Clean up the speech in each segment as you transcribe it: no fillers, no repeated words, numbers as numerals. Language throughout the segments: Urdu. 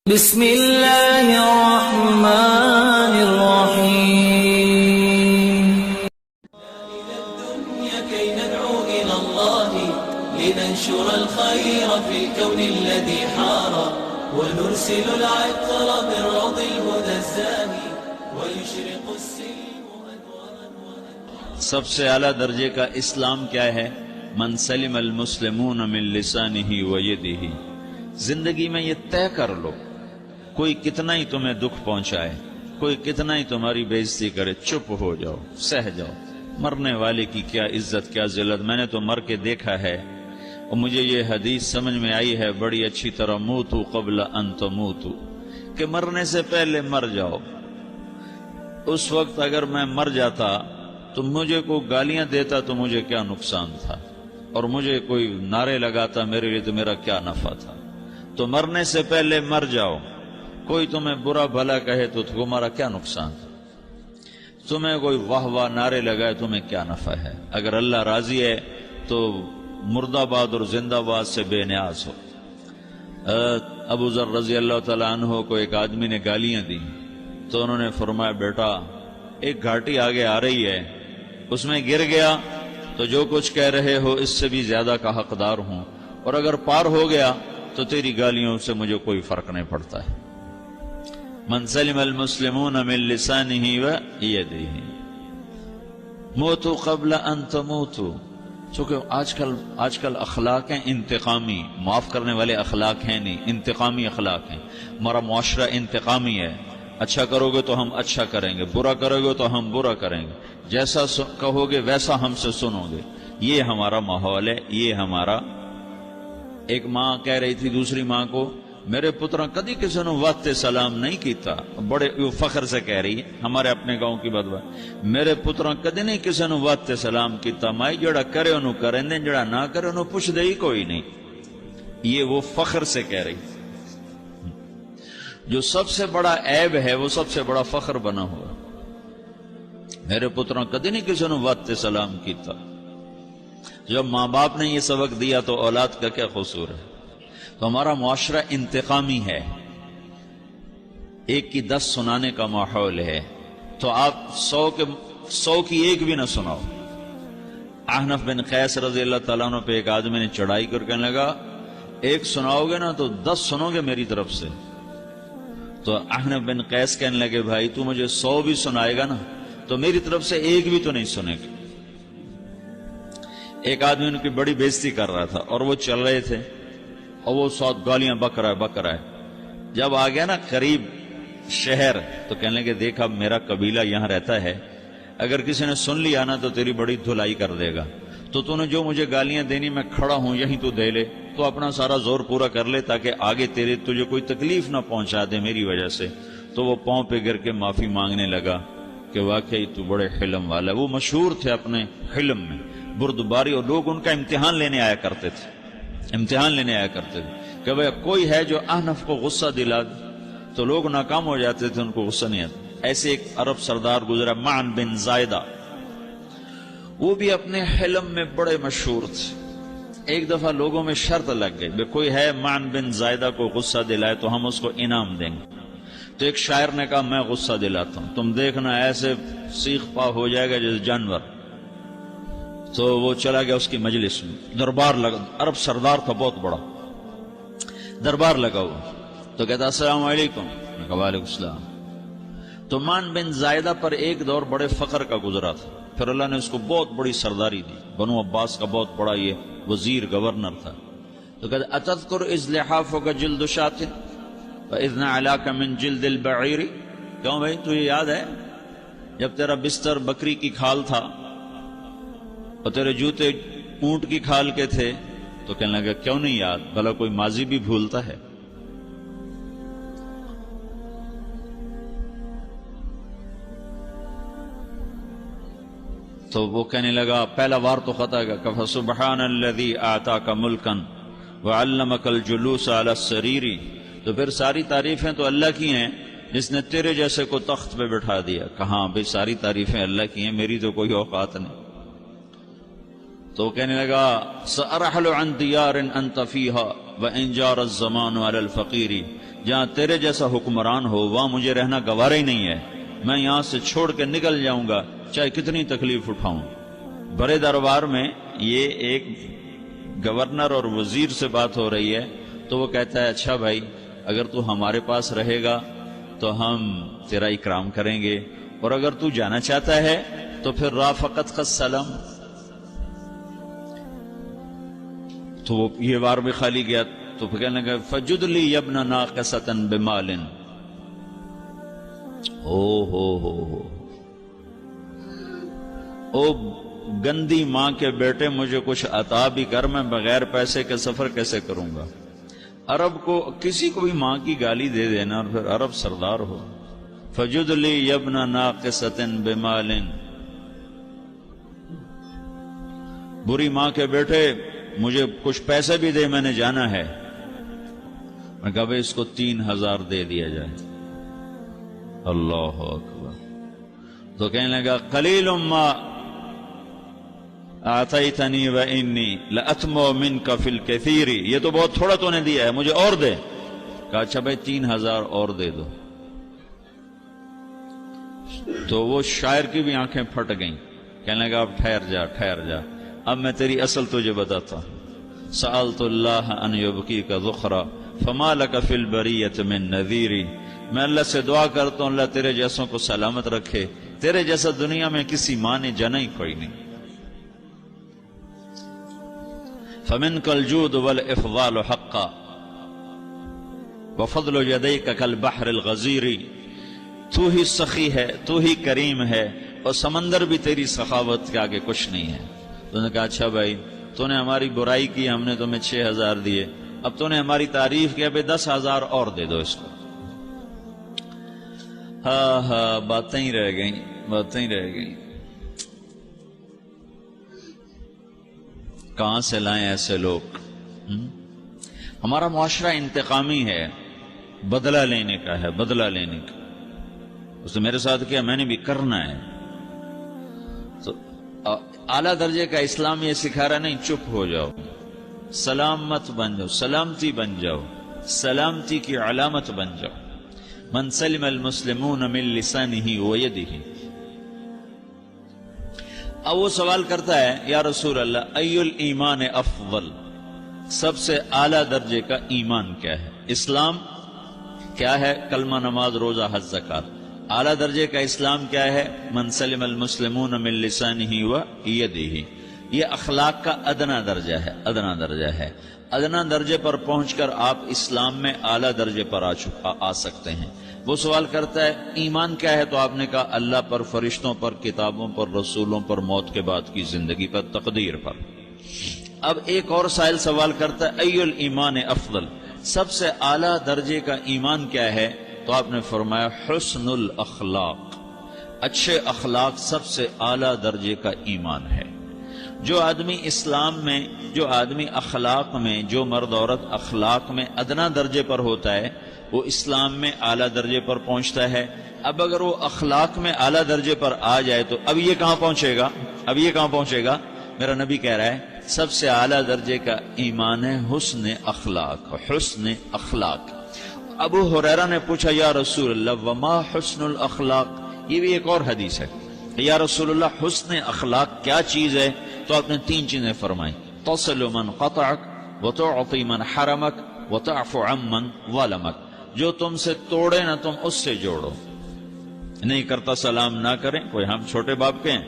بسم اللہ الرحمن الرحیم إلى الدنيا كي ندعو إلى الله لننشر الخير في الكون الذي حار ونرسل العطر من روض الهدى الزاهي ويشرق السلم أنوارا. سب سے اعلیٰ درجے کا اسلام کیا ہے؟ من سلم المسلمون من لسانہ و یدہ. زندگی میں یہ طے کر لو، کوئی کتنا ہی تمہیں دکھ پہنچائے، کوئی کتنا ہی تمہاری بےعزتی کرے، چپ ہو جاؤ، سہ جاؤ. مرنے والے کی کیا عزت، کیا ذلت. میں نے تو مر کے دیکھا ہے اور مجھے یہ حدیث سمجھ میں آئی ہے بڑی اچھی طرح، موتو قبل ان تموتو، کہ مرنے سے پہلے مر جاؤ. اس وقت اگر میں مر جاتا تو مجھے کوئی گالیاں دیتا تو مجھے کیا نقصان تھا، اور مجھے کوئی نعرے لگاتا میرے لیے تو میرا کیا نفع تھا. تو مرنے سے پہلے مر جاؤ. کوئی تمہیں برا بھلا کہے تو تمہارا کیا نقصان ہے، تمہیں کوئی واہ واہ نعرے لگائے تمہیں کیا نفع ہے. اگر اللہ راضی ہے تو مردہ باد اور زندہ باد سے بے نیاز ہو. ابو ذر رضی اللہ تعالیٰ عنہ کو ایک آدمی نے گالیاں دی تو انہوں نے فرمایا، بیٹا ایک گھاٹی آگے آ رہی ہے، اس میں گر گیا تو جو کچھ کہہ رہے ہو اس سے بھی زیادہ کا حقدار ہوں، اور اگر پار ہو گیا تو تیری گالیوں سے مجھے کوئی فرق نہیں پڑتا ہے. من سلم المسلمون من لسانہ و یدہ موتو قبل ان تموتو. چونکہ آج کل اخلاق ہیں انتقامی، معاف کرنے والے اخلاق ہیں نہیں، انتقامی اخلاق ہیں. ہمارا معاشرہ انتقامی ہے. اچھا کرو گے تو ہم اچھا کریں گے، برا کرو گے تو ہم برا کریں گے، جیسا کہو گے ویسا ہم سے سنو گے. یہ ہمارا ماحول ہے، یہ ہمارا. ایک ماں کہہ رہی تھی دوسری ماں کو، میرے پترا کدی کسی نے واسطے سلام نہیں کیتا. بڑے فخر سے کہہ رہی ہے، ہمارے اپنے گاؤں کی بات بات. میرے پترا کدی نہیں کسی نے واسطے سلام کیتا، مائی جڑا کرے انہوں کریں دیں، جڑا نہ کرے انہوں پوچھ دے ہی کوئی نہیں. یہ وہ فخر سے کہہ رہی. جو سب سے بڑا عیب ہے وہ سب سے بڑا فخر بنا ہوا. میرے پترا کدی نہیں کسی نے واسطے سلام کیتا. جب ماں باپ نے یہ سبق دیا تو اولاد کا کیا قصور ہے. تو ہمارا معاشرہ انتقامی ہے، ایک کی 10 سنانے کا ماحول ہے. تو آپ 100 کی ایک بھی نہ سناؤ. احنف بن قیس رضی اللہ تعالیٰ عنہ پہ ایک آدمی نے چڑھائی کر کہنے لگا، ایک سناؤ گے نا تو 10 سنو گے میری طرف سے. تو احنف بن قیس کہنے لگے، بھائی تو مجھے 100 بھی سنائے گا نا تو میری طرف سے ایک بھی تو نہیں سنے گا. ایک آدمی ان کی بڑی بےزتی کر رہا تھا اور وہ چل رہے تھے اور وہ 100 گالیاں بک رہا ہے. جب آ گیا نا قریب شہر تو کہنے لگے، دیکھا میرا قبیلہ یہاں رہتا ہے، اگر کسی نے سن لیا نا تو تیری بڑی دھلائی کر دے گا. تو نے جو مجھے گالیاں دینی میں کھڑا ہوں یہیں تو دے لے، تو اپنا سارا زور پورا کر لے تاکہ آگے تجھے کوئی تکلیف نہ پہنچا دے میری وجہ سے. تو وہ پاؤں پہ گر کے معافی مانگنے لگا کہ واقعی تو بڑے حلم والا. وہ مشہور تھے اپنے حلم میں، بردباری، اور لوگ ان کا امتحان لینے آیا کرتے تھے کہ بھئی کوئی ہے جو احنف کو غصہ دلا دے. تو لوگ ناکام ہو جاتے تھے، ان کو غصہ نہیں آتا. ایسے ایک عرب سردار گزرا، معن بن زائدہ، وہ بھی اپنے حلم میں بڑے مشہور تھے. ایک دفعہ لوگوں میں شرط لگ گئی، بھئی کوئی ہے معن بن زائدہ کو غصہ دلائے تو ہم اس کو انعام دیں گے. تو ایک شاعر نے کہا، میں غصہ دلاتا ہوں، تم دیکھنا ایسے سیخ پا ہو جائے گا جیسے جانور. تو وہ چلا گیا اس کی مجلس میں، دربار لگا، عرب سردار تھا بہت بڑا، دربار لگا ہوا. تو کہتا، السلام علیکم. میں کہا، وعلیکم السلام. تو معن بن زائدہ پر ایک دور بڑے فقر کا گزرا تھا، پھر اللہ نے اس کو بہت بڑی سرداری دی. بنو عباس کا بہت بڑا یہ وزیر گورنر تھا. تو کہتا، اتذکر اذ لحافک جلد شاۃ فاذ نعلاک من جلد البعیر. کیوں بھائی تو یہ یاد ہے جب تیرا بستر بکری کی کھال تھا اور تیرے جوتے اونٹ کی کھال کے تھے؟ تو کہنے لگا، کیوں نہیں یاد، بھلا کوئی ماضی بھی بھولتا ہے. تو وہ کہنے لگا، پہلا وار تو خطا گا، کہ سبحان الذی آتاک ملکا وعلمک الجلوس علی السریر. تو پھر ساری تعریفیں تو اللہ کی ہیں جس نے تیرے جیسے کو تخت پہ بٹھا دیا. کہاں بھئی ساری تعریفیں اللہ کی ہیں، میری تو کوئی اوقات نہیں. تو کہنے لگا، سأرحل عن دیار انت فیہا وَإِنْ جَارَ الزَّمَانُ عَلَى الْفَقِيرِ، جہاں تیرے جیسا حکمران ہو وہاں مجھے رہنا گوارا ہی نہیں ہے، میں یہاں سے چھوڑ کے نکل جاؤں گا چاہے کتنی تکلیف اٹھاؤں۔ بڑے دربار میں یہ ایک گورنر اور وزیر سے بات ہو رہی ہے تو وہ کہتا ہے اچھا بھائی اگر تو ہمارے پاس رہے گا تو ہم تیرا اکرام کریں گے، اور اگر تو جانا چاہتا ہے تو پھر رافقت کا سلام۔ تو وہ یہ بار بھی خالی گیا تو پھر کہنے لگا فجد لی یبن ناقصۃ بمال۔ او گندی ماں کے بیٹے مجھے کچھ عطا بھی کر، میں بغیر پیسے کے سفر کیسے کروں گا؟ عرب کو کسی کو بھی ماں کی گالی دے دینا اور پھر عرب سردار ہو۔ فجد لی یبن ناقصۃ بمال، بری ماں کے بیٹے مجھے کچھ پیسے بھی دے، میں نے جانا ہے۔ میں کہا بھائی اس کو 3000 دے دیا جائے۔ اللہ اکبر۔ تو کہنے لگا قلیل ما اعطیتنی وانی لاتمو منک فی الکثیر، یہ تو بہت تھوڑا تو نے دیا ہے، مجھے اور دے۔ کہا اچھا بھائی 3000 اور دے دو۔ تو وہ شاعر کی بھی آنکھیں پھٹ گئیں، کہنے لگا اب ٹھہر جا ٹھہر جا، اب میں تیری اصل تجھے بتاتا ہوں۔ سألت اللہ ان یبقیک ذخرا فما لک فی البریۃ من نذیر، میں اللہ سے دعا کرتا ہوں اللہ تیرے جیسوں کو سلامت رکھے، تیرے جیسا دنیا میں کسی ماں نے جنا ہی کوئی نہیں۔ فمنک الجود والافضال حقا وفضل یدیک کالبحر الغزیر، تو ہی سخی ہے، تو ہی کریم ہے، اور سمندر بھی تیری سخاوت کے آگے کچھ نہیں ہے۔ تو نے کہا اچھا بھائی تو نے ہماری برائی کی، ہم نے تمہیں 6000 دیے، اب تو نے ہماری تعریف کی، اب 10000 اور دے دو اس کو۔ ہاں باتیں ہی رہ گئیں، باتیں ہی رہ گئیں۔ کہاں سے لائیں ایسے لوگ؟ ہمارا معاشرہ انتقامی ہے، بدلہ لینے کا ہے، بدلہ لینے کا۔ اس نے میرے ساتھ کیا، میں نے بھی کرنا ہے۔ تو اعلیٰ درجے کا اسلام یہ سکھا رہا نہیں چپ ہو جاؤ، سلامت بن جاؤ، سلامتی بن جاؤ، سلامتی کی علامت بن جاؤ۔ من سلم المسلمون من لسانہ ویدہ۔ اب وہ سوال کرتا ہے یا رسول اللہ ای الایمان افضل، سب سے اعلیٰ درجے کا ایمان کیا ہے؟ اسلام کیا ہے؟ کلمہ، نماز، روزہ، حج، زکوٰۃ۔ اعلیٰ درجے کا اسلام کیا ہے؟ من سلم المسلمون من لسانہ ویدہ۔ یہ اخلاق کا ادنا درجہ ہے، ادنا درجہ ہے۔ ادنا درجے پر پہنچ کر آپ اسلام میں اعلیٰ درجے پر آ سکتے ہیں۔ وہ سوال کرتا ہے ایمان کیا ہے؟ تو آپ نے کہا اللہ پر، فرشتوں پر، کتابوں پر، رسولوں پر، موت کے بعد کی زندگی پر، تقدیر پر۔ اب ایک اور سائل سوال کرتا ہے ای الایمان افضل، سب سے اعلیٰ درجے کا ایمان کیا ہے؟ تو آپ نے فرمایا حسن الاخلاق، اچھے اخلاق سب سے اعلیٰ درجے کا ایمان ہے۔ جو آدمی اسلام میں، جو آدمی اخلاق میں، جو مرد عورت اخلاق میں ادنا درجے پر ہوتا ہے وہ اسلام میں اعلیٰ درجے پر پہنچتا ہے۔ اب اگر وہ اخلاق میں اعلیٰ درجے پر آ جائے تو اب یہ کہاں پہنچے گا؟ اب یہ کہاں پہنچے گا؟ میرا نبی کہہ رہا ہے سب سے اعلیٰ درجے کا ایمان ہے حسن اخلاق، حسن اخلاق۔ ابو ہریرہ نے پوچھا یا رسول اللہ وما حسن الاخلاق، یہ بھی ایک اور حدیث ہے، یا رسول اللہ حسن اخلاق کیا چیز ہے؟ تو آپ نے 3 چیزیں فرمائیں، تصل من قطعک وتعطی من حرمک وتعفو عمن ظلمک، جو تم سے توڑے نہ تم اس سے جوڑو۔ نہیں کرتا سلام نہ کریں، کوئی ہم چھوٹے باپ کے ہیں،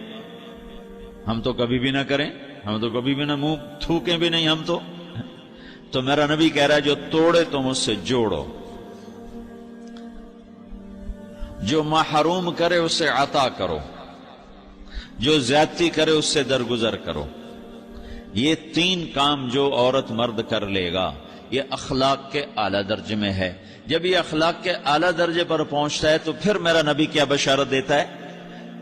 ہم تو کبھی بھی نہ کریں، ہم تو کبھی بھی نہ منہ تھوکیں بھی نہیں، ہم تو میرا نبی کہہ رہا ہے جو توڑے تم اس سے جوڑو، جو محروم کرے اس سے عطا کرو، جو زیادتی کرے اس سے درگزر کرو۔ یہ 3 کام جو عورت مرد کر لے گا یہ اخلاق کے اعلیٰ درجے میں ہے۔ جب یہ اخلاق کے اعلیٰ درجے پر پہنچتا ہے تو پھر میرا نبی کیا بشارت دیتا ہے؟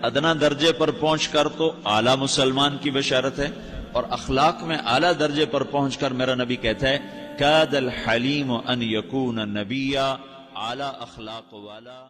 ادنا درجے پر پہنچ کر تو اعلیٰ مسلمان کی بشارت ہے، اور اخلاق میں اعلیٰ درجے پر پہنچ کر میرا نبی کہتا ہے کاد الحلیم ان یکون نبیا، اعلیٰ اخلاق والا